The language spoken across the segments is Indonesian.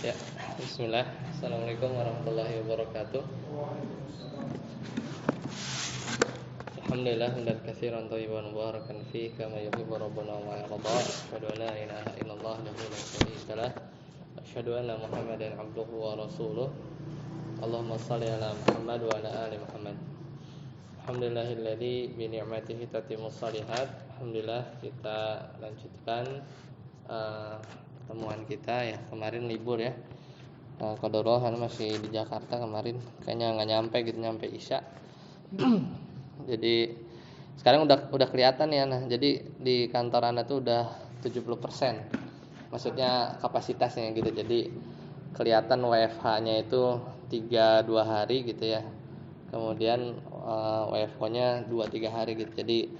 Ya, bismillah. Assalamualaikum warahmatullahi wabarakatuh. Alhamdulillah hamdan katsiran thayyiban mubarakan fihi kama yuhibbu rabbuna wa yarda. Asyhadu an la ilaha illallah wahdahu la syarika lah. Asyhadu anna Muhammadan abduhu wa rasuluh. Allahumma shalli ala Muhammad wa ala ali Muhammad. Alhamdulillahilladzi bi ni'matihi tatimmus shalihat. Alhamdulillah kita lanjutkan pertemuan kita ya. Kemarin libur ya. Qadaraha masih di Jakarta kemarin. Kayaknya enggak nyampe Isya. Jadi sekarang udah kelihatan ya. Nah, jadi di kantor Anda tuh udah 70%. Maksudnya kapasitasnya gitu. Jadi kelihatan WFH-nya itu 3-2 hari gitu ya. Kemudian WFO-nya 2-3 hari gitu. Jadi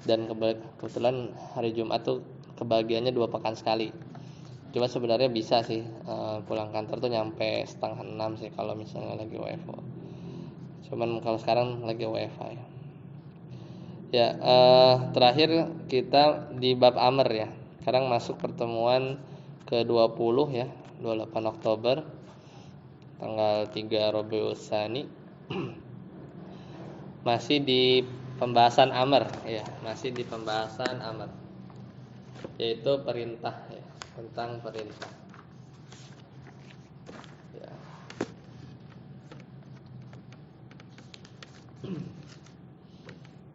dan kebetulan hari Jumat tuh kebagiannya 2 pekan sekali. Cuma sebenarnya bisa sih pulang kantor tuh nyampe 5:30 sih kalau misalnya lagi WFO. Cuman kalau sekarang lagi WFH ya. Ya, terakhir kita di bab amr ya. Sekarang masuk pertemuan ke-20 ya, 28 Oktober tanggal 3 Rabiul Tsani. Masih di pembahasan amr ya, masih di pembahasan amr. Yaitu perintah ya, tentang perintah. Ya.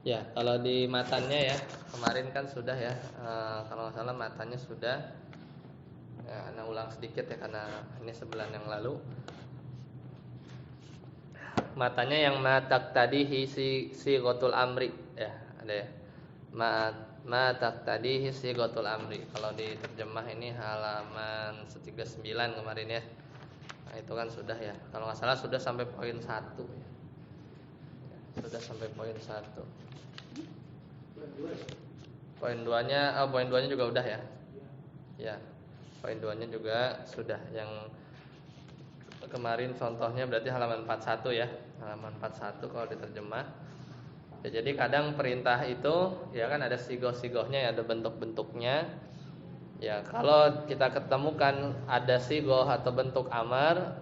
Ya, kalau di matanya ya, kemarin kan sudah ya, kalau nggak salah matanya sudah. Ya, Anda ulang sedikit ya karena ini sebulan yang lalu. Matanya yang matak tadi si gotul amri ya, ada ya. Matak tadi si gotul amri. Kalau diterjemah ini halaman 39 kemarin ya. Nah, itu kan sudah ya. Kalau nggak salah sudah sampai poin 1 ya. Sudah sampai poin 1. Poin 2-nya juga udah ya. Ya. Poin 2-nya juga sudah. Yang kemarin contohnya berarti halaman 41 ya. Halaman 41 kalau diterjemah. Ya, jadi kadang perintah itu ya kan ada sigoh-sigohnya ya, ada bentuk-bentuknya. Ya, kalau kita ketemukan ada sigoh atau bentuk amar,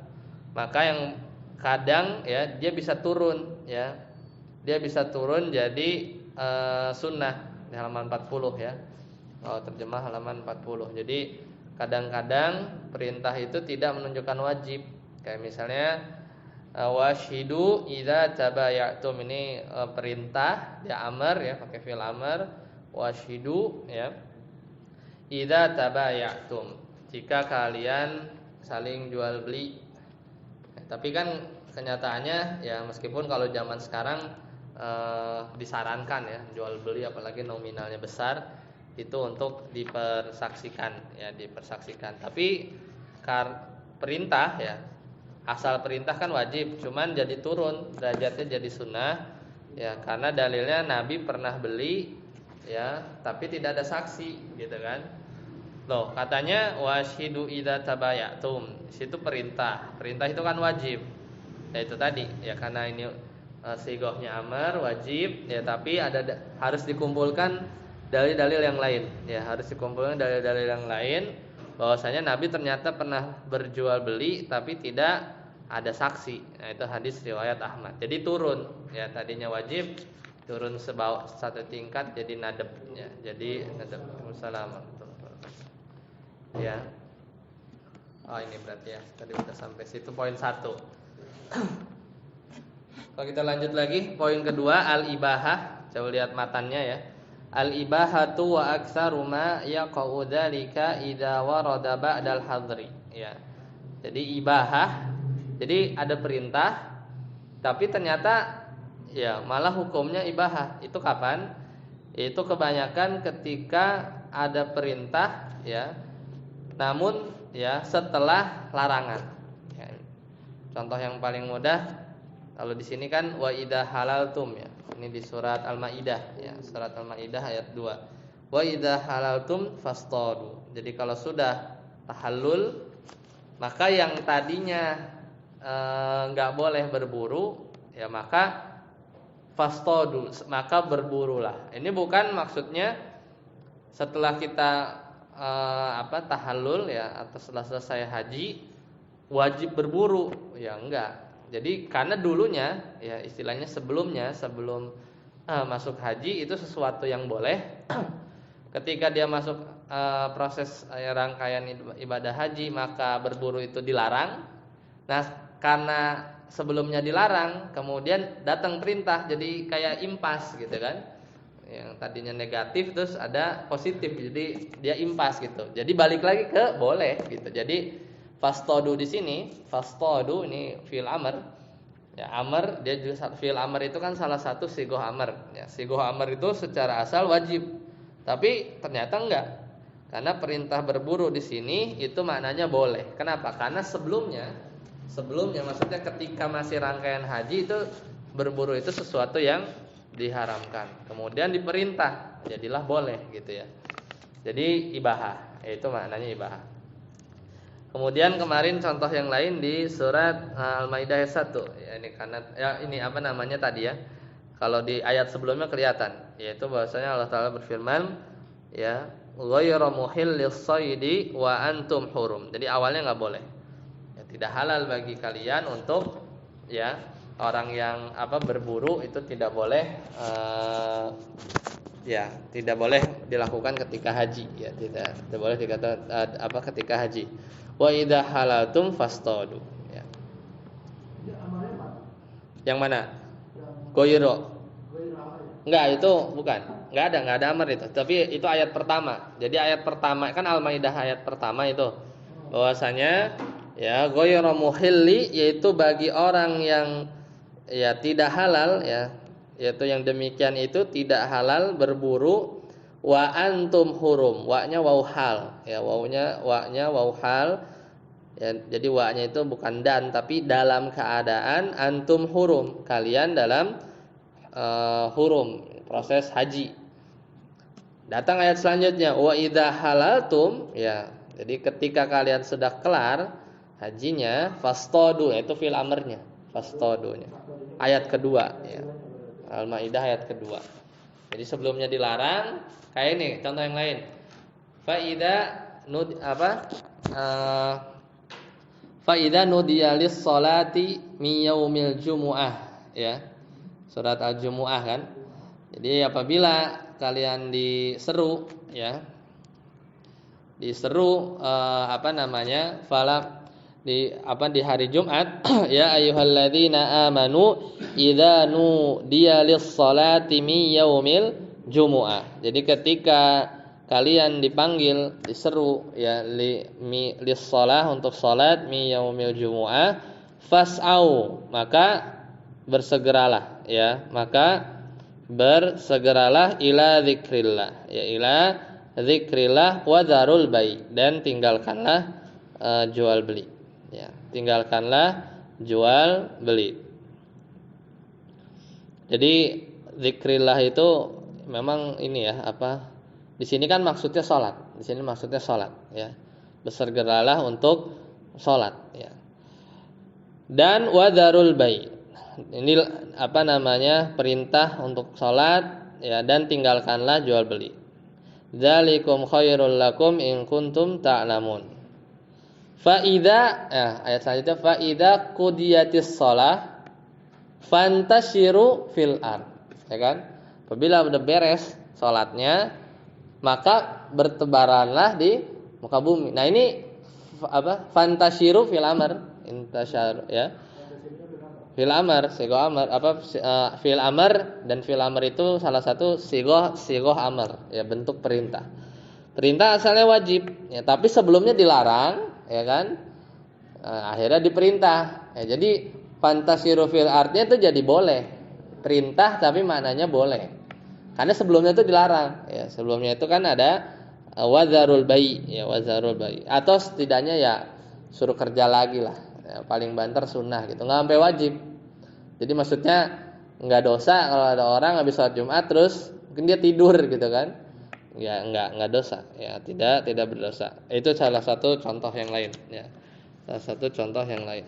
maka yang kadang ya dia bisa turun ya. Dia bisa turun jadi sunnah di halaman 40 ya. Kalau terjemah halaman 40. Jadi kadang-kadang perintah itu tidak menunjukkan wajib. Kayak misalnya washidu idza tabayatum, ini perintah ya, amar ya, pakai fi'il amar. Washidu ya, idza tabayatum, jika kalian saling jual beli. Tapi kan kenyataannya ya, meskipun kalau zaman sekarang disarankan ya jual beli apalagi nominalnya besar itu untuk dipersaksikan ya, dipersaksikan. Tapi perintah ya, asal perintah kan wajib, cuman jadi turun derajatnya jadi sunnah ya, karena dalilnya Nabi pernah beli ya, tapi tidak ada saksi gitu kan. Loh, katanya washidu idza tabayatum. Situ perintah. Perintah itu kan wajib. Ya itu tadi ya, karena ini sigohnya amar wajib ya, tapi harus dikumpulkan dalil-dalil yang lain ya, harus dikumpulkan dalil-dalil yang lain bahwasanya Nabi ternyata pernah berjual beli tapi tidak ada saksi. Nah, itu hadis riwayat Ahmad. Jadi turun ya, tadinya wajib turun satu tingkat jadi nadab ya. Jadi nadab. Wassalamualaikum ya. Oh, ini berarti ya tadi udah sampai situ poin 1. Kalau kita lanjut lagi poin kedua, al-ibahah. Coba lihat matannya ya. Al-ibahatu wa aktsaru ma yaqa'u dzalika idza warada ba'dal hadri ya. Jadi ibahah, jadi ada perintah tapi ternyata ya malah hukumnya ibahah. Itu kapan? Itu kebanyakan ketika ada perintah ya, namun ya setelah larangan ya. Contoh yang paling mudah, kalau di sini kan wa idza halaltum ya. Ini di surat Al-Maidah ya, surat Al-Maidah ayat 2. Wa idza halaltum fastadu. Jadi kalau sudah tahallul, maka yang tadinya enggak boleh berburu ya, maka fastadu, maka berburulah. Ini bukan maksudnya setelah kita tahallul ya, atau setelah selesai haji wajib berburu, ya enggak. Jadi karena dulunya ya istilahnya sebelum masuk haji itu sesuatu yang boleh. Ketika dia masuk proses rangkaian ibadah haji maka berburu itu dilarang. Nah, karena sebelumnya dilarang, kemudian datang perintah jadi kayak impas gitu kan. Yang tadinya negatif terus ada positif, jadi dia impas gitu. Jadi balik lagi ke boleh gitu. Jadi fastodu di sini, fastodu ini fi'il amr. Ya, amr dia juga fi'il amr itu kan salah satu sigoh amr. Ya, sigoh amr itu secara asal wajib. Tapi ternyata enggak. Karena perintah berburu di sini itu maknanya boleh. Kenapa? Karena sebelumnya maksudnya ketika masih rangkaian haji itu berburu itu sesuatu yang diharamkan. Kemudian diperintah, jadilah boleh gitu ya. Jadi ibahah, itu maknanya ibahah. Kemudian kemarin contoh yang lain di surat Al-Maidah ayat 1. Ya, ini karena ini apa namanya tadi ya. Kalau di ayat sebelumnya kelihatan, yaitu bahwasanya Allah Taala berfirman, ya, ghayra muhillis shaidi wa antum hurum. Jadi awalnya enggak boleh. Ya, tidak halal bagi kalian untuk ya orang yang berburu itu tidak boleh tidak boleh dilakukan ketika haji, ya tidak boleh dikata ketika haji. Wa idza halaltum fastadu, ya. Yang mana? Goyro. Enggak, itu bukan. Enggak ada amar itu. Tapi itu ayat pertama. Jadi ayat pertama kan Al-Maidah ayat pertama itu. Bahwasanya ya goyro muhilli yaitu bagi orang yang ya tidak halal ya, yaitu yang demikian itu tidak halal berburu wa antum hurum. Wa-nya waw hal. Ya, wa-nya waw hal. Ya, jadi wa-nya itu bukan dan tapi dalam keadaan antum hurum, kalian dalam hurum, proses haji. Datang ayat selanjutnya wa idza halaltum, ya. Jadi ketika kalian sudah kelar hajinya fastadu, itu fi'il amrnya, fastadunya. Ayat kedua ya. Al-Maidah ayat kedua. Jadi sebelumnya dilarang, kayak ini contoh yang lain. Fa idza nudiya lis-sholati mi yaumil jumu'ah, ya. Surat Al-Jumu'ah kan. Jadi apabila kalian diseru ya. Diseru di hari Jumat ya ayyuhalladzina amanu idza nudiya lis-sholati mi yaumil jumu'ah. Jadi ketika kalian dipanggil, diseru ya lis-shalah untuk salat mi yaumil jumu'ah fas'au, maka bersegeralah ya, ila dzikrillah ya, ila dzikrillah wa dzarul bai, dan tinggalkanlah jual beli ya, tinggalkanlah jual beli. Jadi dzikrillah itu memang ini ya di sini kan maksudnya salat. Di sini maksudnya salat ya. Bersegeralah untuk salat ya. Dan wa dzarul bai. Ini perintah untuk salat ya, dan tinggalkanlah jual beli. Dzalikum khairul lakum in kuntum ta'lamun. Fa idza ayat selanjutnya fa idza qudiyatis shalah fantashiru fil ard. Ya kan? Apabila sudah beres salatnya, maka bertebaranlah di muka bumi. Nah, ini fantashiru fil amr, intashar ya. Fil amr, sigoh amr, fil amr, dan fil amr itu salah satu sigoh amr, ya, bentuk perintah. Perintah asalnya wajib, ya, tapi sebelumnya dilarang, ya kan? Akhirnya diperintah. Ya, jadi fantasiru fil artnya itu jadi boleh. Perintah tapi maknanya boleh. Karena sebelumnya itu dilarang, ya. Sebelumnya itu kan ada wazarul bai, ya, wazarul bai. Atau setidaknya ya suruh kerja lagi lah. Ya, paling banter sunnah gitu, nggak sampai wajib. Jadi maksudnya nggak dosa kalau ada orang habis sholat Jumat terus mungkin dia tidur gitu kan, ya nggak dosa, ya tidak berdosa. Itu salah satu contoh yang lain, ya, salah satu contoh yang lain.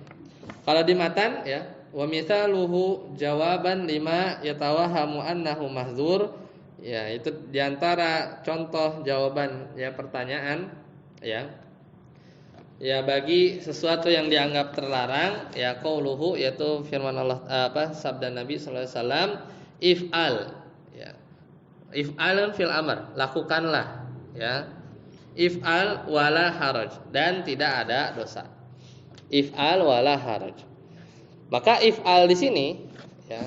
Kalau di matan ya, wa mitsaluhu jawaban lima yatawahamu annahu mahdzur, ya, itu diantara contoh jawaban ya pertanyaan ya. Ya bagi sesuatu yang dianggap terlarang ya qauluhu yaitu firman Allah sabda Nabi sallallahu alaihi wasallam if'al ya. If'alun fil amr, lakukanlah ya. If'al wala haraj dan tidak ada dosa. If'al wala haraj. Maka if'al di sini ya,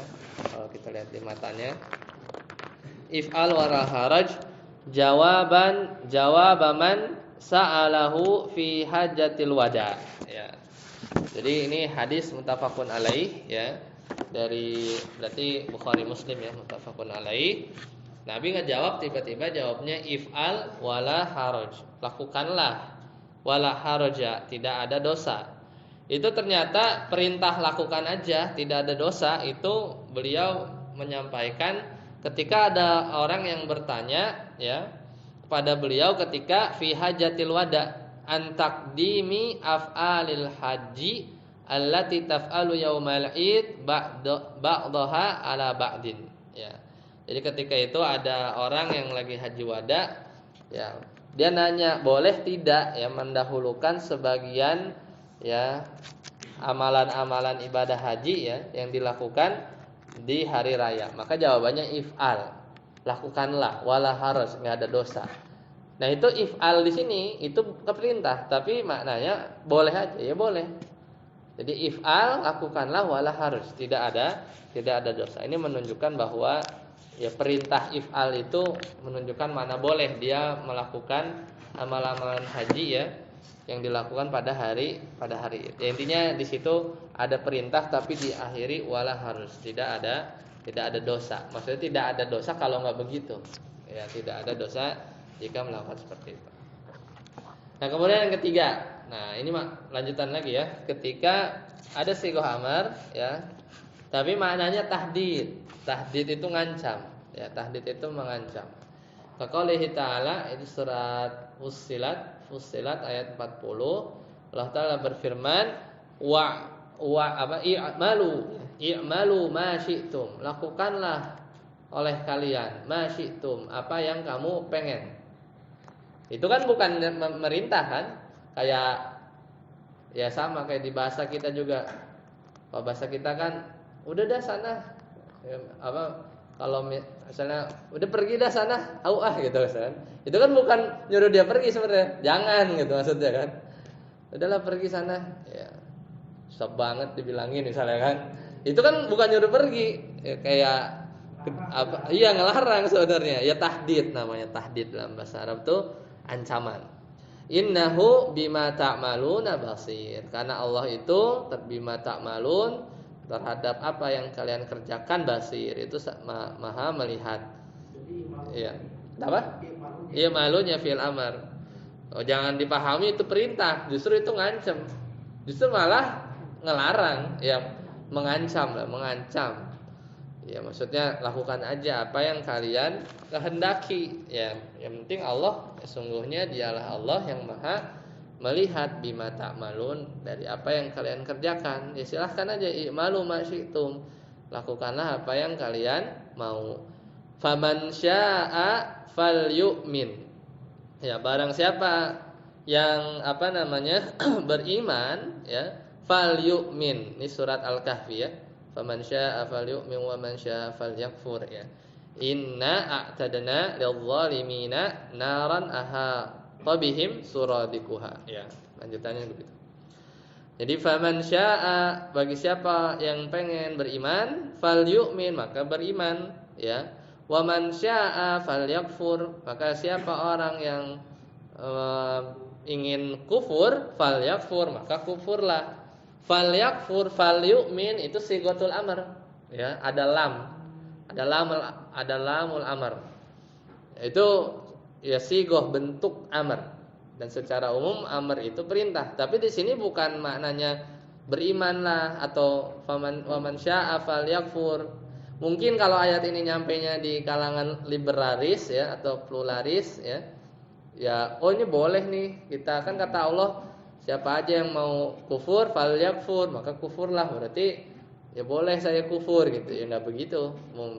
kalau kita lihat di matanya if'al wala haraj jawabaman sa'alahu fi hajatil wada ya. Jadi ini hadis muttafaqun alaih ya. Dari berarti Bukhari Muslim ya, muttafaqun alaih. Nabi ngejawab tiba-tiba jawabnya if'al wala haraj. Lakukanlah wala haraja, tidak ada dosa. Itu ternyata perintah lakukan aja, tidak ada dosa. Itu beliau menyampaikan ketika ada orang yang bertanya ya pada beliau ketika fi hajatil wada an taqdimi af'alil haji allati taf'alu yaumal id ba'daha ala ba'din ya. Jadi ketika itu ada orang yang lagi haji wada ya, dia nanya boleh tidak ya mendahulukan sebagian ya amalan-amalan ibadah haji ya yang dilakukan di hari raya. Maka jawabannya if'al, lakukanlah wala haraj, enggak ada dosa. Nah, itu if'al di sini itu keperintah, tapi maknanya boleh aja, ya boleh. Jadi if'al, lakukanlah wala haraj, tidak ada dosa. Ini menunjukkan bahwa ya perintah if'al itu menunjukkan mana boleh dia melakukan amalan-amalan haji ya yang dilakukan pada hari ya, intinya di situ ada perintah tapi diakhiri wala harus, tidak ada dosa. Maksudnya tidak ada dosa kalau nggak begitu ya, tidak ada dosa jika melakukan seperti itu. Nah kemudian yang ketiga, nah ini lanjutan lagi ya, ketika ada sighah amar ya tapi maknanya tahdid itu ngancam ya, tahdid itu mengancam. Qaulihi ta'ala, itu surat Fussilat ayat 40. Allah Ta'ala berfirman, i'malu ma syi'tum, lakukanlah oleh kalian ma syi'tum, apa yang kamu pengen. Itu kan bukan merintah kan? Kayak ya sama kayak di bahasa kita juga. Kalau bahasa kita kan udah dah sana ya, kalau misalnya udah pergi dah sana, gitu kan. Itu kan bukan nyuruh dia pergi sebenarnya. Jangan gitu maksudnya kan. Udahlah pergi sana. Ya. Susah banget dibilangin misalnya kan. Itu kan bukan nyuruh pergi. Ya, kayak iya ngelarang sebenarnya. Ya tahdid namanya, tahdid dalam bahasa Arab tuh ancaman. Innahu bima ta'maluna basir. Karena Allah itu bima ta'malun, terhadap apa yang kalian kerjakan basir, itu maha melihat. Iya. Apa? Iya malunya fi'il amar. Oh, jangan dipahami itu perintah, justru itu ngancam. Justru malah ngelarang, ya mengancam. Ya maksudnya lakukan aja apa yang kalian kehendaki. Ya, yang penting Allah, sesungguhnya dialah Allah yang maha melihat bima ta'malun, dari apa yang kalian kerjakan. Ya silahkan aja i'malu ma syi'tum, lakukanlah apa yang kalian mau. Faman syaa'a falyu'min. Ya barang siapa yang beriman ya, falyu'min. Ini surat Al-Kahfi ya. Faman syaa'a falyu'min wa man syaa'a falyakfur ya. Inna a'tadna lidh-dhalimina naran tabihim suradikuha ya, lanjutannya begitu. Jadi faman syaa'a, bagi siapa yang pengen beriman, falyu'min, maka beriman ya. Wa man syaa'a falyakfur, maka siapa orang yang ingin kufur, falyakfur, maka kufurlah. Falyakfur, falyu'min itu sighatul amr ya, ada lamul amr. Itu ya sigoh bentuk amr, dan secara umum amr itu perintah. Tapi di sini bukan maknanya berimanlah atau waman syaa'a falyakfur. Mungkin kalau ayat ini nyampainya di kalangan liberalis ya atau pluralis ya. Ya, oh ini boleh nih. Kita kan kata Allah, siapa aja yang mau kufur falyakfur, maka kufurlah. Berarti ya boleh saya kufur gitu. Ya enggak begitu.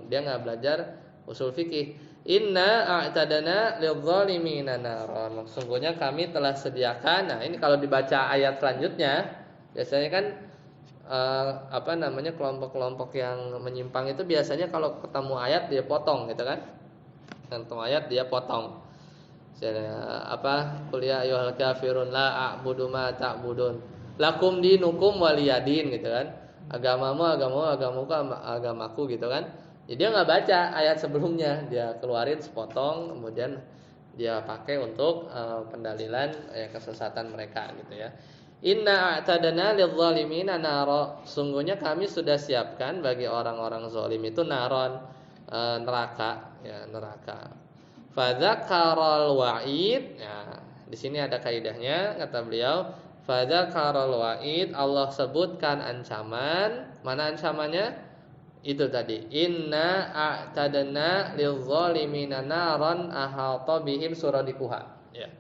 Dia enggak belajar usul fikih. Inna a'tadana lidzalimina naron. Sungguhnya kami telah sediakan. Nah, ini kalau dibaca ayat selanjutnya, biasanya kan kelompok-kelompok yang menyimpang itu biasanya kalau ketemu ayat dia potong gitu kan. Ketemu ayat dia potong. Kuliah ayyuhal kafirun la a'budu ma ta'budun. Lakum dinukum waliyadin gitu kan. Agamamu, agamaku gitu kan. Jadi dia nggak baca ayat sebelumnya, dia keluarin sepotong, kemudian dia pakai untuk pendalilan kesesatan mereka gitu ya. Inna a'tadana lidzalimina naro. Sungguhnya kami sudah siapkan bagi orang-orang zalim itu naron, neraka ya, neraka. Fadzakarul wa'id. Ya, di sini ada kaidahnya kata beliau, fadzakarul wa'id, Allah sebutkan ancaman. Mana ancamannya? Itu tadi, inna a'tadna lizzalimina naran ahata bihim suradikuha. Ya.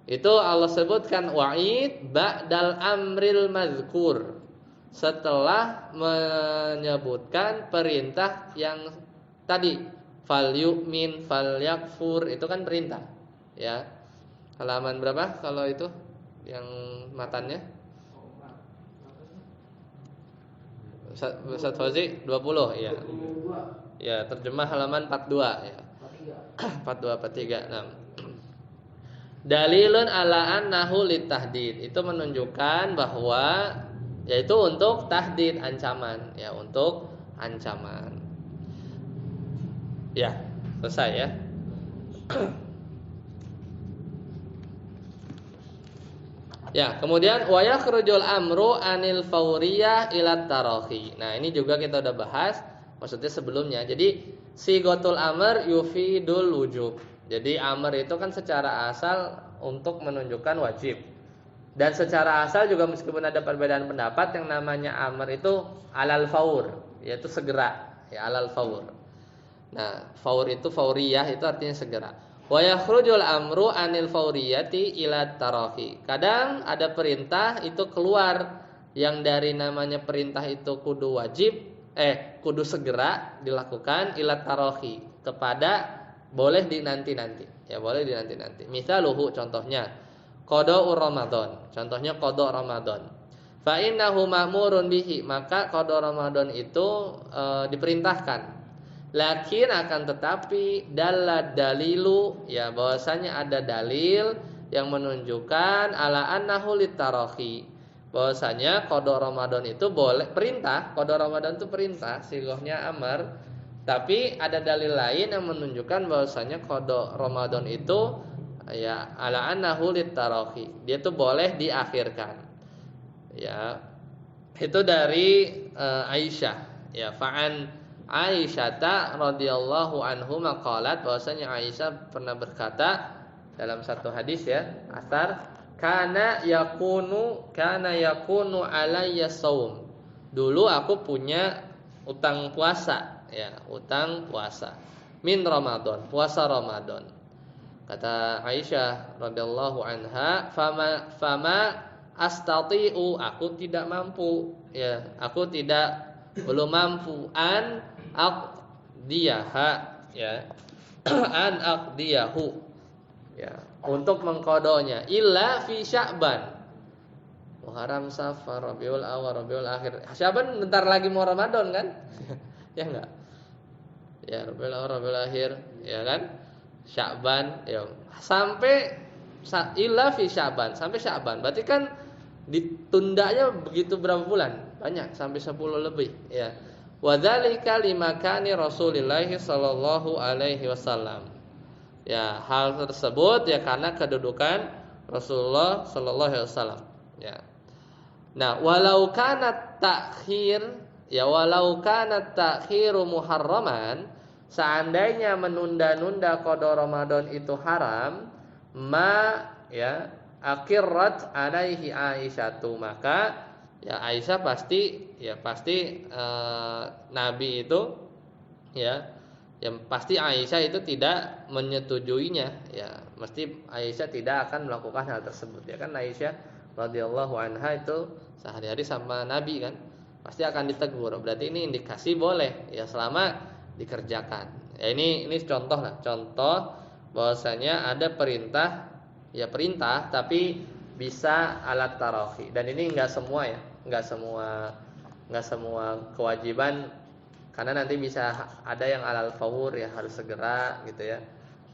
Itu Allah sebutkan wa'id ba'dal amril mazkur. Setelah menyebutkan perintah yang tadi, fal yu'min fal yakfur, itu kan perintah. Ya. Halaman berapa kalau itu yang matannya? Ustaz Fauzi 20 ya. Ya, terjemah halaman 42 ya. 42 43 6. Dalilun ala annahu litahdid. Itu menunjukkan bahwa yaitu untuk tahdid, ancaman ya, untuk ancaman. Ya, selesai ya. Ya, kemudian wa yakhrujul amru anil fauriyah ila tarahi. Nah, ini juga kita udah bahas maksudnya sebelumnya. Jadi sigotul amr yufidul wujub. Jadi amr itu kan secara asal untuk menunjukkan wajib. Dan secara asal juga meskipun ada perbedaan pendapat, yang namanya amr itu alal faur, yaitu segera, ya alal faur. Nah, faur itu fauriyah itu artinya segera. Wa yakhrujul amru anil fauriyati ila tarahi. Kadang ada perintah itu keluar yang dari namanya perintah itu kudu wajib, kudu segera dilakukan, ila tarahi, kepada boleh dinanti-nanti. Ya, boleh dinanti-nanti. Misaluhu, contohnya qada'ur Ramadan. Contohnya qada' Ramadan. Fa innahu ma'murun bihi, maka qada' Ramadan itu diperintahkan. Lakin akan tetapi dalad dalilu, ya bahwasanya ada dalil yang menunjukkan ala annahu litarahi, bahwasanya qada Ramadan itu boleh, perintah, qada Ramadan itu perintah, sighahnya amar, tapi ada dalil lain yang menunjukkan bahwasanya qada Ramadan itu ya ala annahu litarahi, dia tuh boleh diakhirkan. Ya. Itu dari Aisyah, ya fa'an Aisyah radhiyallahu anhu maqalat, bahwasanya Aisyah pernah berkata dalam satu hadis ya, asar, kana yakunu alayya shaum. Dulu aku punya utang puasa, ya, utang puasa. Min Ramadan, puasa Ramadan. Kata Aisyah radhiyallahu anha, fama astati'u, aku tidak mampu, ya, aku belum mampu an aqdiyaha, ya, an aqdiyahu, ya, untuk mengkodonya, illa fi Sya'ban, Muharram, Safar, Rabiul Awal, Rabiul Akhir. Sya'ban bentar lagi mau Ramadan kan? Ya enggak? Ya, Rabiul Awal, Rabiul Akhir, ya kan? Sya'ban, ya, sampai illa fi Sya'ban, sampai Sya'ban. Berarti kan ditundanya begitu berapa bulan? Banyak, sampai 10 lebih, ya. Wa dzalika limakani Rasulillah sallallahu alaihi wasallam. Ya, hal tersebut ya karena kedudukan Rasulullah sallallahu alaihi wasallam, ya. Nah, walau kana ta'khiru muharraman, seandainya menunda-nunda qada Ramadan itu haram, ya akirrat alaihi Aisyatu, maka ya Aisyah pasti Nabi itu, ya, yang pasti Aisyah itu tidak menyetujuinya, ya, mesti Aisyah tidak akan melakukan hal tersebut, ya kan. Aisyah radhiyallahu anha itu sehari-hari sama Nabi kan, pasti akan ditegur. Berarti ini indikasi boleh, ya, selama dikerjakan, Ya ini contoh lah, contoh bahwasanya ada perintah, ya perintah tapi bisa alat tarahi. Dan ini enggak semua ya, enggak semua kewajiban, karena nanti bisa ada yang alal faur ya, harus segera gitu ya.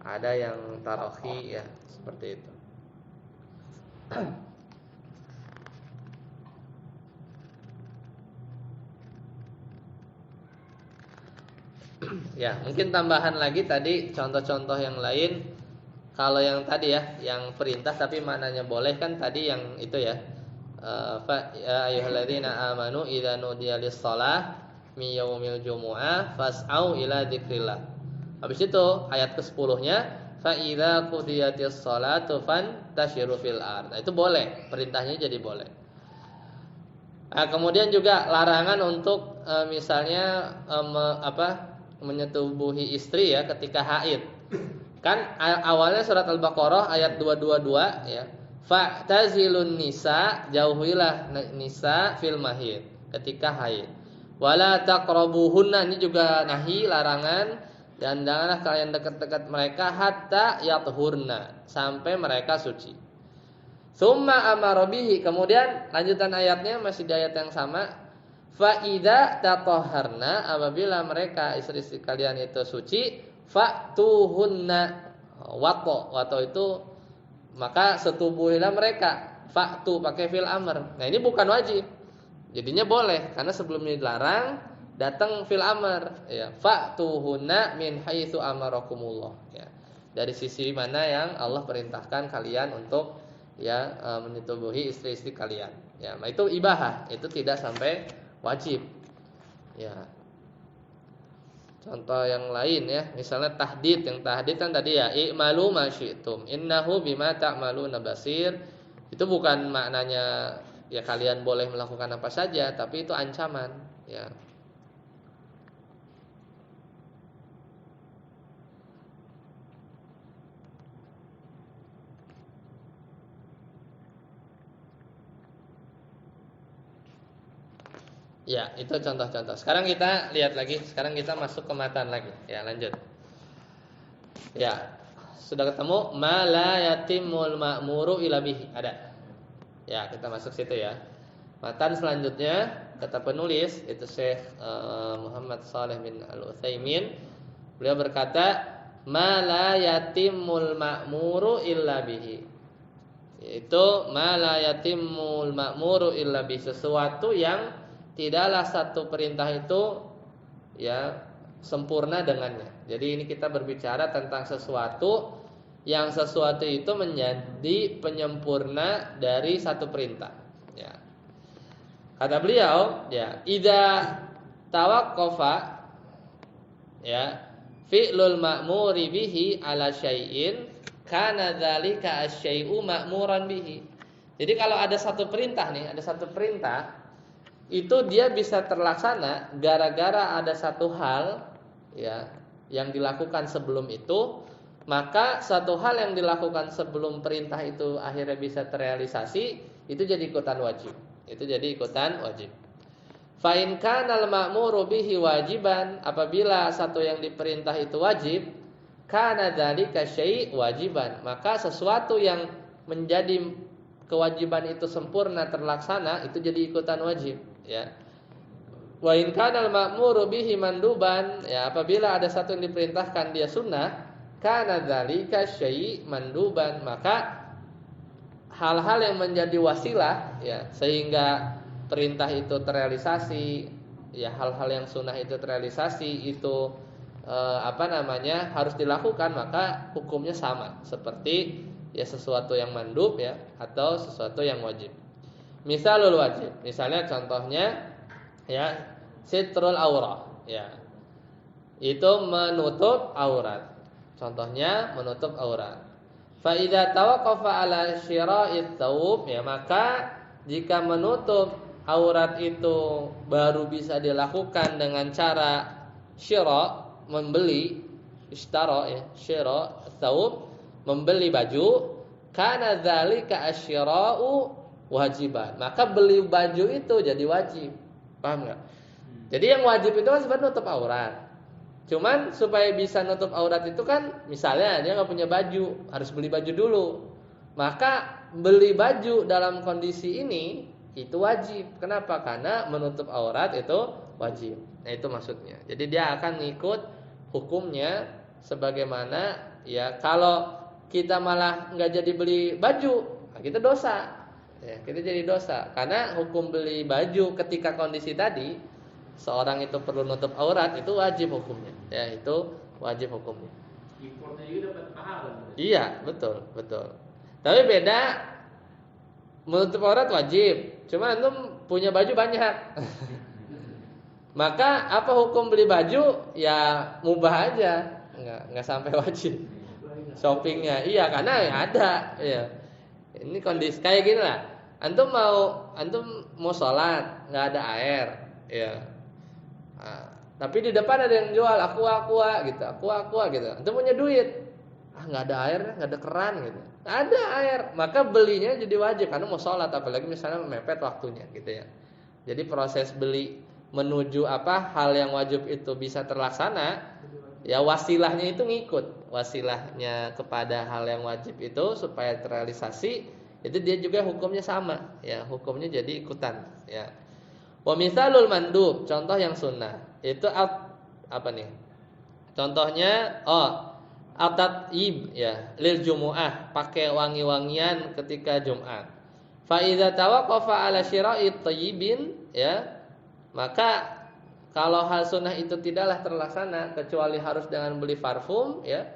Ada yang tarahi ya, seperti itu. Ya, mungkin tambahan lagi tadi contoh-contoh yang lain. Kalau yang tadi ya, yang perintah tapi maknanya boleh kan tadi yang itu ya. Fa ya ayyuhalladzina amanu idza nudiya lis-shalah min yaumil jumu'ah fas'au ila dzikrillah. Habis itu ayat ke-10-nya fa idza qudiyatis shalatu fantashiru fil ard. Nah, itu boleh, perintahnya jadi boleh. Nah, kemudian juga larangan untuk misalnya menyetubuhi istri ya ketika haid. Kan awalnya surat Al-Baqarah ayat 222 ya. Fa'tazilun nisa, jauhilah nisa fil mahid, ketika haid. Wala taqrabuhunna, ini juga nahi, larangan, dan janganlah kalian dekat-dekat mereka hatta yathurna, sampai mereka suci. Summa amara bihi, kemudian lanjutan ayatnya masih di ayat yang sama. Fa idza tatahharna, apabila mereka istri-istri kalian itu suci, fa'tuhunna, wato itu maka setubuhilah mereka. Fa'tu pakai fil amr. Nah, ini bukan wajib. Jadinya boleh karena sebelumnya dilarang, datang fil amr ya. Fa'tuhunna min haitsu amarakumullah ya. Dari sisi mana yang Allah perintahkan kalian untuk ya menyetubuhi istri-istri kalian. Ya, nah itu ibahah, itu tidak sampai wajib. Ya. Contoh yang lain ya, misalnya tahdid, yang tahdid kan tadi ya, i'malu ma syi'tum innahu bima ta'maluna basir. Itu bukan maknanya ya kalian boleh melakukan apa saja, tapi itu ancaman ya. Ya, itu contoh-contoh. Sekarang kita lihat lagi, sekarang kita masuk ke matan lagi. Ya, lanjut. Ya, sudah ketemu ma la yatimul ma'muru illa bihi. Ada. Ya, kita masuk situ ya. Matan selanjutnya kata penulis itu Syekh Muhammad Shalih bin Al-Utsaimin. Beliau berkata, ma la yatimul ma'muru illa bihi. Yaitu ma la yatimul ma'muru illa bihi, sesuatu yang tidaklah satu perintah itu ya sempurna dengannya. Jadi ini kita berbicara tentang sesuatu yang sesuatu itu menjadi penyempurna dari satu perintah. Ya. Kata beliau, ya, idza tawaqqafa ya fi'lul ma'muri bihi ala syai'in kana dzalika asy-syai'u ma'muran bihi. Jadi kalau ada satu perintah nih, ada satu perintah itu dia bisa terlaksana gara-gara ada satu hal ya yang dilakukan sebelum itu, maka satu hal yang dilakukan sebelum perintah itu akhirnya bisa terrealisasi, itu jadi ikutan wajib. Itu jadi ikutan wajib. Fa in kana al-ma'muru bihi wajiban, apabila satu yang diperintah itu wajib, kana dzalika syai' wajiban, maka sesuatu yang menjadi kewajiban itu sempurna terlaksana, itu jadi ikutan wajib ya. Wa in kana al-ma'muru bihi manduban, ya apabila ada satu yang diperintahkan dia sunnah, kana dzalika syai' manduban, maka hal-hal yang menjadi wasilah ya sehingga perintah itu terrealisasi, ya hal-hal yang sunnah itu terrealisasi, itu harus dilakukan, maka hukumnya sama seperti ya sesuatu yang mandub ya atau sesuatu yang wajib. Misalul wajib, misalnya contohnya ya sitrul aurah ya. Itu menutup aurat. Contohnya menutup aurat. Fa idza tawaqqafa ala syira'it thawb, ya maka jika menutup aurat itu baru bisa dilakukan dengan cara syira', membeli, ishtara ya, syira' thawb, membeli baju, kana dzalika asyira'u wajiban, maka beli baju itu jadi wajib. Paham enggak? Jadi yang wajib itu kan sebenarnya nutup aurat. Cuman supaya bisa nutup aurat itu kan, misalnya dia nggak punya baju, harus beli baju dulu. Maka beli baju dalam kondisi ini itu wajib. Kenapa? Karena menutup aurat itu wajib. Nah itu maksudnya. Jadi dia akan ngikut hukumnya sebagaimana ya kalau kita malah nggak jadi beli baju, nah kita dosa. Ya, kita jadi dosa. Karena hukum beli baju ketika kondisi tadi seorang itu perlu nutup aurat itu wajib hukumnya. Ya itu wajib hukumnya. Impornya juga dapat pahala. Iya betul betul. Tapi beda, menutup aurat wajib. Cuma antum punya baju banyak. Maka apa hukum beli baju? Ya mubah aja, nggak sampai wajib. Shoppingnya, iya karena ada. Iya. Ini kondisi kayak gini lah. Antum mau sholat, nggak ada air, ya. Nah, tapi di depan ada yang jual aqua gitu, aqua gitu. Antum punya duit, nggak ada air, nggak ada keran gitu. Ada air, maka belinya jadi wajib karena mau sholat, apalagi misalnya mepet waktunya gitu ya. Jadi proses beli menuju hal yang wajib itu bisa terlaksana, ya wasilahnya itu ngikut, wasilahnya kepada hal yang wajib itu supaya terrealisasi, itu dia juga hukumnya sama, ya hukumnya jadi ikutan, ya. Wa misalul mandub, contoh yang sunnah itu apa nih? Contohnya at-tatyib ya lil jumu'ah, pakai wangi-wangian ketika Jumat. Fa idza tawaqqafa ala syira'i tayyibin ya, maka kalau hal sunnah itu tidaklah terlaksana kecuali harus dengan beli parfum ya,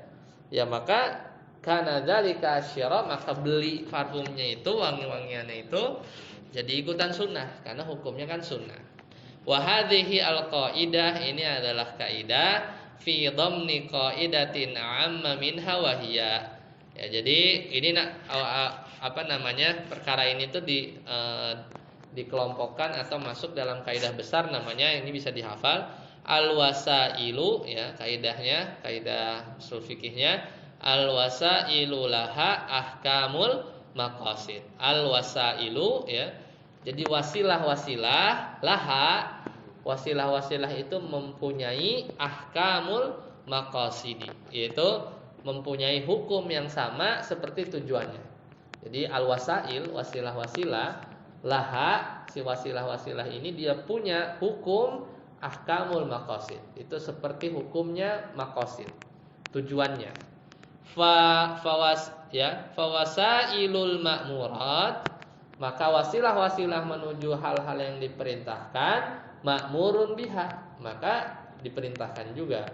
ya maka kana dzalika asyira, maka beli parfumnya itu, wangi-wangiannya itu jadi ikutan sunnah karena hukumnya kan sunnah. Wa hadhihi al-qaidah, ini adalah kaidah fi dhamni qaidatin 'amma minha wa hiya. Ya, jadi ini perkara ini tuh dikelompokkan atau masuk dalam kaidah besar namanya, ini bisa dihafal, al-wasailu ya, kaidahnya, kaidah ushul fikihnya, al-wasailu laha ahkamul maqasid. Al-wasailu ya, jadi wasilah-wasilah laha, wasilah-wasilah itu mempunyai ahkamul maqasidi, yaitu mempunyai hukum yang sama seperti tujuannya. Jadi al-wasail, wasilah-wasilah laha, si wasilah-wasilah ini dia punya hukum ahkamul maqasid. Itu seperti hukumnya maqasid, tujuannya. Fawasailul ma'murat, maka wasilah-wasilah menuju hal-hal yang diperintahkan, ma'murun biha, maka diperintahkan juga.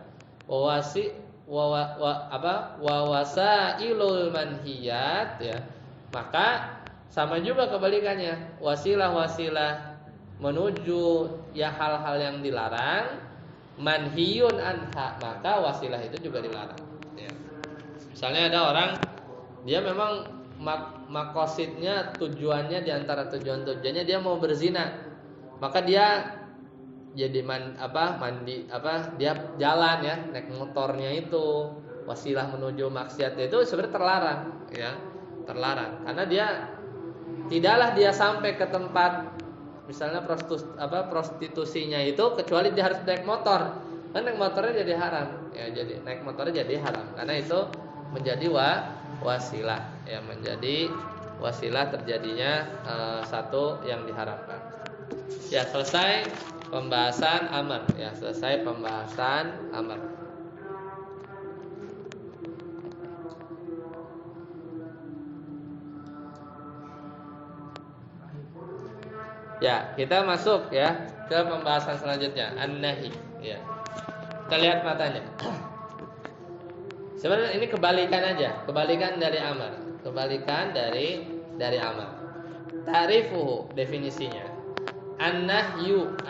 Wawasailul manhiyat ya, maka sama juga kebalikannya, wasilah-wasilah menuju ya hal-hal yang dilarang, manhiyun anha, maka wasilah itu juga dilarang ya. Misalnya ada orang, dia memang makosidnya, tujuannya diantara tujuannya dia mau berzina, maka dia jadi dia jalan ya, naik motornya itu, wasilah menuju maksiat itu sebenarnya terlarang ya, terlarang karena tidaklah dia sampai ke tempat misalnya prostitusinya itu kecuali dia harus naik motor. Kan naik motornya jadi haram. Ya, jadi naik motornya jadi haram karena itu menjadi wasilah ya, menjadi wasilah terjadinya satu yang diharapkan. Ya, selesai pembahasan amar ya, selesai pembahasan amar. Ya, kita masuk ya ke pembahasan selanjutnya, an-nahi ya. Kita lihat matanya. Sebenarnya ini kebalikan aja, kebalikan dari amar, kebalikan dari amar. Ta'rifuhu, definisinya. An-nahyu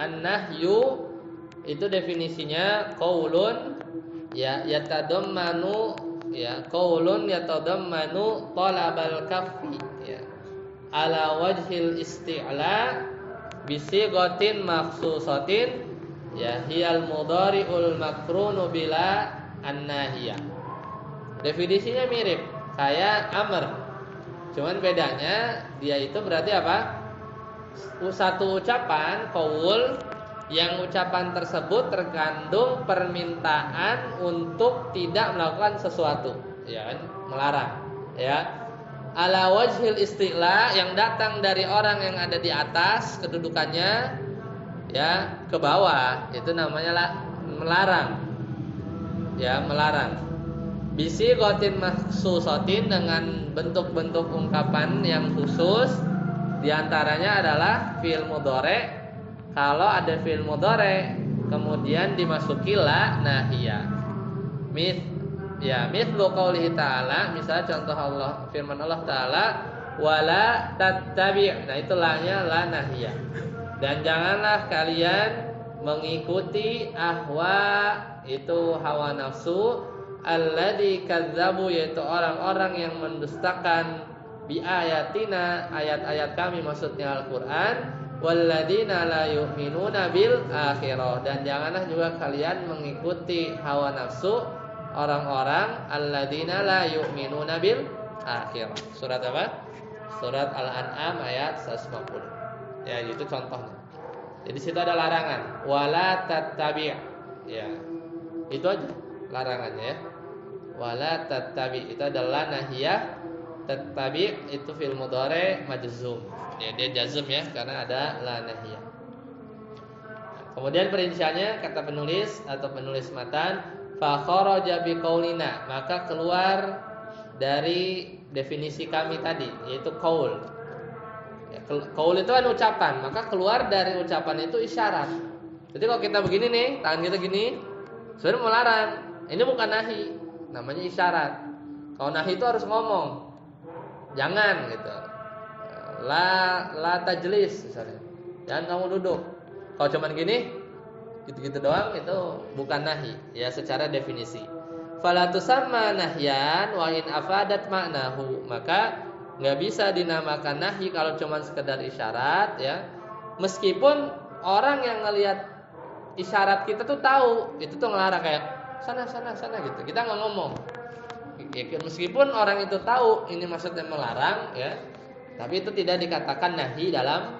itu definisinya qaulun ya yatadammanu ya, qaulun yatadammanu talabal kaffi ya ala wajhil isti'la bisighatin makhsusatin ya hiyal mudhari'ul makrunu bila an-nahiyah. Definisinya mirip kayak amr, cuman bedanya dia itu berarti apa? Satu ucapan qaul Yang ucapan tersebut terkandung permintaan untuk tidak melakukan sesuatu, ya kan? Melarang, ya. Ala wajhil isti'la, yang datang dari orang yang ada di atas kedudukannya, ya, ke bawah, itu namanya lah melarang. Ya, melarang. Bisi gotin maksusotin, dengan bentuk-bentuk ungkapan yang khusus. Di antaranya adalah fi'il mudhari'. Kalau ada fi'il mudhari' kemudian dimasuki la nahiyah. Mithlu qaulihi ta'ala, misalnya contoh Allah, firman Allah Ta'ala, wala tattabi'. Nah, itu la-nya la nahiyah. Dan janganlah kalian mengikuti ahwa, itu hawa nafsu, alladzi kadzabu, yaitu orang-orang yang mendustakan bi ayatina, ayat-ayat kami, maksudnya Al-Qur'an, walladzina la yu'minuna bil akhirah. Dan janganlah juga kalian mengikuti hawa nafsu orang-orang alladzina la yu'minuna bil akhirah. Surat apa? Surat Al-An'am ayat 150. Ya, itu contohnya. Jadi situ ada larangan, wala tattabi'. Ya. Itu aja larangannya, ya. Wala tattabi' itu adalah nahiyah. Tattabi' itu fi'il mudhari' majzum. Ya, dia jazm, ya, karena ada la nahiyah. Kemudian perinciannya, kata penulis atau penulis matan, fa kharaja bi qaulina, maka keluar dari definisi kami tadi, yaitu qaul. Ya, qaul itu kan ucapan, maka keluar dari ucapan itu isyarat. Jadi kalau kita begini nih, tangan kita gini, sebenarnya melarang. Ini bukan nahi, namanya isyarat. Kalau nahi itu harus ngomong, jangan gitu. La tajlis misalnya, jangan kamu duduk. Kalau cuman gini, gitu-gitu doang, itu bukan nahi, ya, secara definisi. Fala tusamma nahyan wa in afadat ma'nahu, maka nggak bisa dinamakan nahi kalau cuman sekedar isyarat, ya. Meskipun orang yang ngelihat isyarat kita tuh tahu itu tuh ngelarang, kayak sana gitu. Kita nggak ngomong. Ya, meskipun orang itu tahu ini maksudnya melarang, ya, tapi itu tidak dikatakan nahi dalam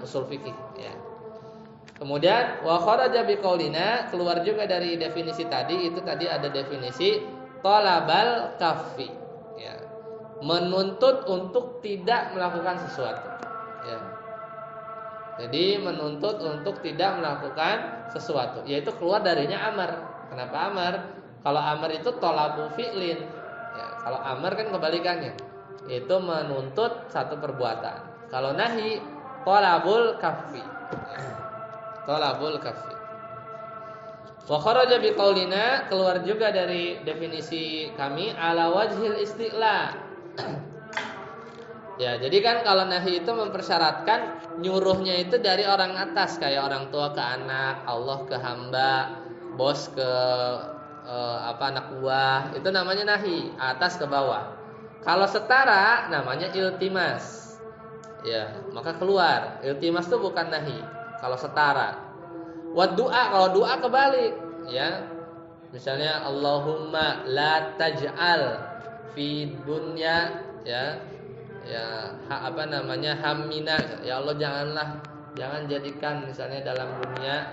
usul fikih, ya. Kemudian wa kharaja biqaulina, keluar juga dari definisi tadi. Itu tadi ada definisi talabal kaffi, ya, menuntut untuk tidak melakukan sesuatu, ya. Jadi menuntut untuk tidak melakukan sesuatu, yaitu keluar darinya amar. Kenapa amar? Kalau amar itu talabu fi'lin, ya. Kalau amar kan kebalikannya, itu menuntut satu perbuatan. Kalau nahi talabul kaffi, ya. Talabul kaffi. Wa kharaja biqaulina, keluar juga dari definisi kami, ala wajhil isti'la. Ya, jadi kan kalau nahi itu mempersyaratkan nyuruhnya itu dari orang atas, kayak orang tua ke anak, Allah ke hamba, bos ke anak buah, itu namanya nahi, atas ke bawah. Kalau setara namanya iltimas. Ya, maka keluar. Iltimas itu bukan nahi kalau setara. Wa doa, kalau doa kebalik, ya. Misalnya Allahumma la taj'al fi dunya, ya. Ya, hammina. Ya Allah, jangan jadikan misalnya dalam dunia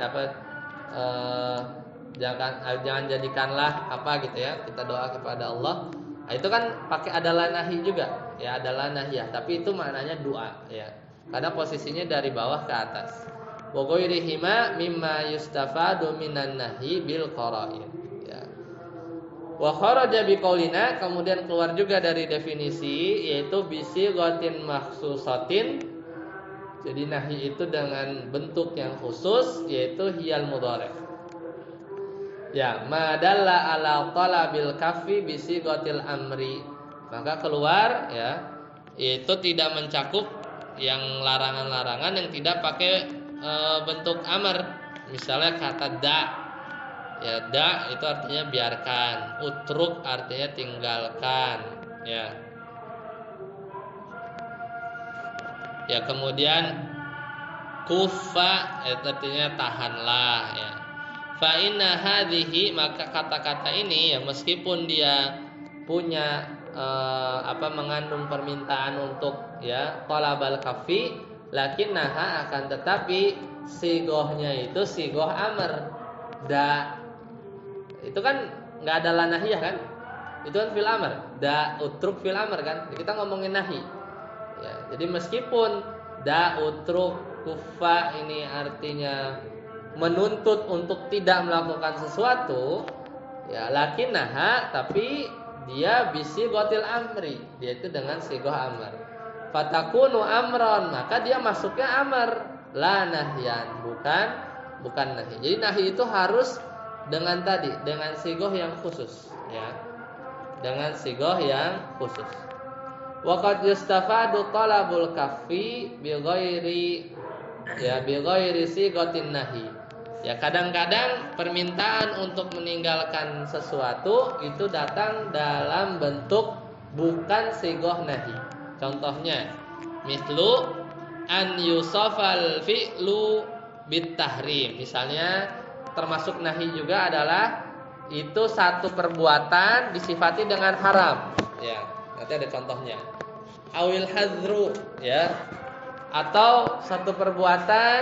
jangan jadikanlah gitu, ya. Kita doa kepada Allah. Nah, itu kan pakai adalah nahi juga, ya, adalah nahiyah, tapi itu maknanya doa, ya. Karena posisinya dari bawah ke atas. Wa ghairihima mimma yustafadu minan nahi bil qara'in, ya. Wa kharaja biqaulina, kemudian keluar juga dari definisi, yaitu bisi ghatin makhsusatin. Jadi nahi itu dengan bentuk yang khusus, yaitu hiyal mudhari'. Ya, madalla ala talabil kaffi bisi ghatil amri. Maka keluar, ya, itu tidak mencakup yang larangan-larangan yang tidak pakai bentuk amar. Misalnya kata da, ya, da itu artinya biarkan, utruk artinya tinggalkan, ya. Ya, kemudian kufa itu artinya tahanlah, ya. Fa inna hadhihi, maka kata-kata ini, ya, meskipun dia punya mengandung permintaan untuk, ya, talabal kafi, lakinnaha, akan tetapi sigohnya itu sigoh amr. Da itu kan nggak ada la nahiyah kan? Itu kan fil amr. Da utruk fil amr kan? Kita ngomongin nahi. Ya, jadi meskipun da utruk kufa ini artinya menuntut untuk tidak melakukan sesuatu, ya lakinnaha, tapi dia bisi gotil amri, dia itu dengan sigoh amr. Fatakunu amron, maka dia masuknya amr, la nahyan, bukan nahi. Jadi nahi itu harus dengan tadi, dengan sigoh yang khusus, ya, dengan sigoh yang khusus. Waqad yustafadu talabul kaffi bi ghairi sigotin nahi. Ya, kadang-kadang permintaan untuk meninggalkan sesuatu itu datang dalam bentuk bukan sigoh nahi. Contohnya, mislu an yusafal fi'lu bitahrim. Misalnya termasuk nahi juga adalah itu satu perbuatan disifati dengan haram. Ya, nanti ada contohnya. Awil hadru, ya. Atau satu perbuatan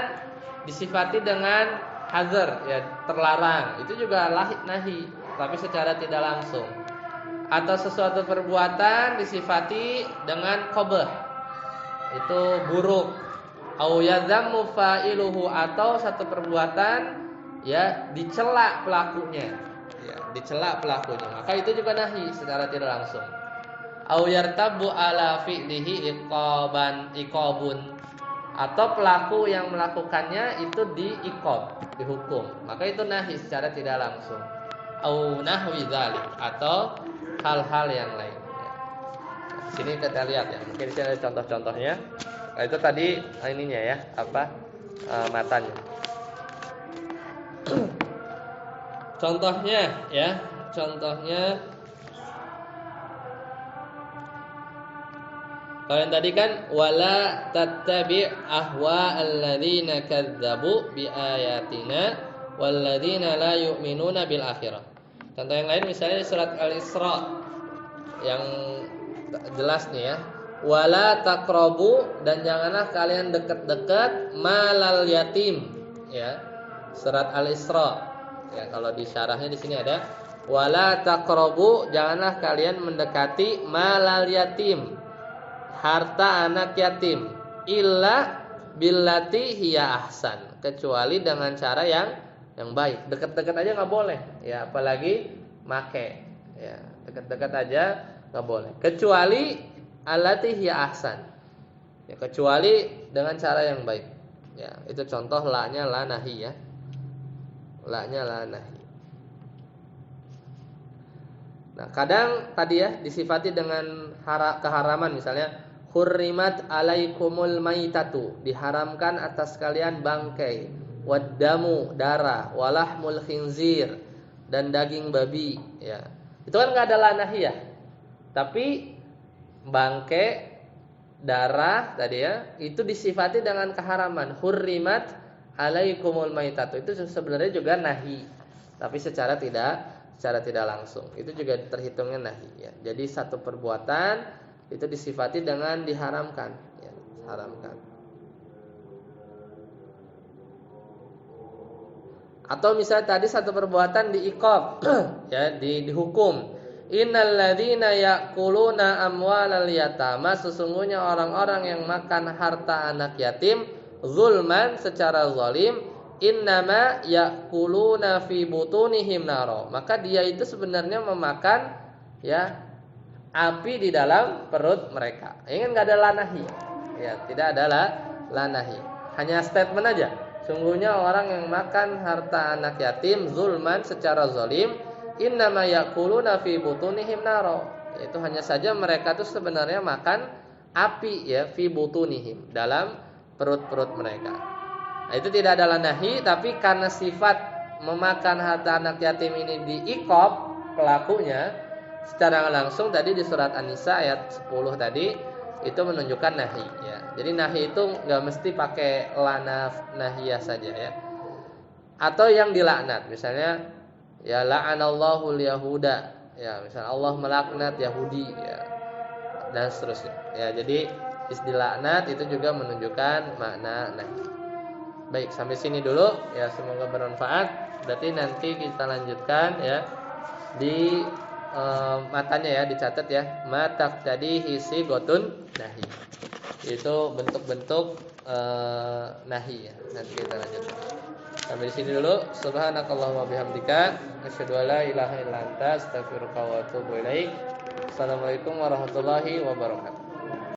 disifati dengan hazar, ya, terlarang. Itu juga nahi, tapi secara tidak langsung. Atau sesuatu perbuatan disifati dengan qabah, itu buruk. Au yazammu fa'iluhu, atau satu perbuatan ya dicela pelakunya. Ya, dicela pelakunya. Maka itu juga nahi secara tidak langsung. Au yartabu ala fi'lihi iqabun, atau pelaku yang melakukannya itu diiqab, dihukum, maka itu nahi secara tidak langsung. Au nahwi dzalik, atau hal-hal yang lain. Di sini kita lihat ya, mungkin di sini ada contoh-contohnya. Nah, itu tadi ininya ya, matanya. Contohnya ya, kalau yang tadi kan wala tattabi' ahwa alladzina kadzdzabu bi ayatina walladzina la yu'minuna bil akhirah. Contoh yang lain misalnya di surat Al-Isra yang jelas nih ya. Wala taqrabu, dan janganlah kalian dekat-dekat malal yatim, ya. Surat Al-Isra. Ya, kalau di syarahnya di sini ada wala taqrabu, janganlah kalian mendekati malal yatim, harta anak yatim, illa billati hiya ahsan, kecuali dengan cara yang baik. Dekat-dekat aja nggak boleh, ya, apalagi make, ya, dekat-dekat aja nggak boleh, kecuali allati hiya ahsan, ya, kecuali dengan cara yang baik, ya. Itu contoh la-nya la nahi, ya, la-nya la nahi. Nah, kadang tadi ya disifati dengan keharaman, misalnya hurrimat alaikumul maitatu, diharamkan atas kalian bangkai, waddamu, darah, walahmul khinzir, dan daging babi, ya. Itu kan enggak ada la nahi ya. Tapi bangkai, darah tadi ya, itu disifati dengan keharaman. Hurrimat alaikumul maitatu, itu sebenarnya juga nahi, tapi secara tidak langsung. Itu juga terhitungnya nahi, ya. Jadi satu perbuatan itu disifati dengan diharamkan, ya, haramkan. Atau misalnya tadi satu perbuatan diiqab, ya, dihukum. Innal ladzina ya'kuluna amwalal yatama, sesungguhnya orang-orang yang makan harta anak yatim zulman, secara zalim, innama ya'kuluna fi butunihim naro, maka dia itu sebenarnya memakan, ya, api di dalam perut mereka. Ini kan enggak ada la nahi. Ya, tidak ada la nahi. Hanya statement aja. Sungguhnya orang yang makan harta anak yatim zulman, secara zalim, innama ya'kuluna fi butunihim naro. Itu hanya saja mereka itu sebenarnya makan api, ya, fi butunihim, dalam perut-perut mereka. Nah, itu tidak ada la nahi, tapi karena sifat memakan harta anak yatim ini diiqab pelakunya secara langsung, tadi di surat An-Nisa ayat 10 tadi itu menunjukkan nahi, ya. Jadi nahi itu nggak mesti pakai la nahiyah saja, ya. Atau yang dilaknat, misalnya ya la'anallahu al-yahuda, ya, misalnya Allah melaknat Yahudi, ya, dan seterusnya, ya. Jadi istilah laknat itu juga menunjukkan makna nahi. Baik, sampai sini dulu ya, semoga bermanfaat. Berarti nanti kita lanjutkan ya di matanya ya, dicatat ya. Matak tadi hisi gotun nahi. Itu bentuk-bentuk nahi ya. Nanti kita lanjutkan. Sampai di sini dulu. Subhanakallahumma bihamdika asyhadu an la ilaha illa anta astaghfiruka wa atubu ilaik. Assalamualaikum warahmatullahi wabarakatuh.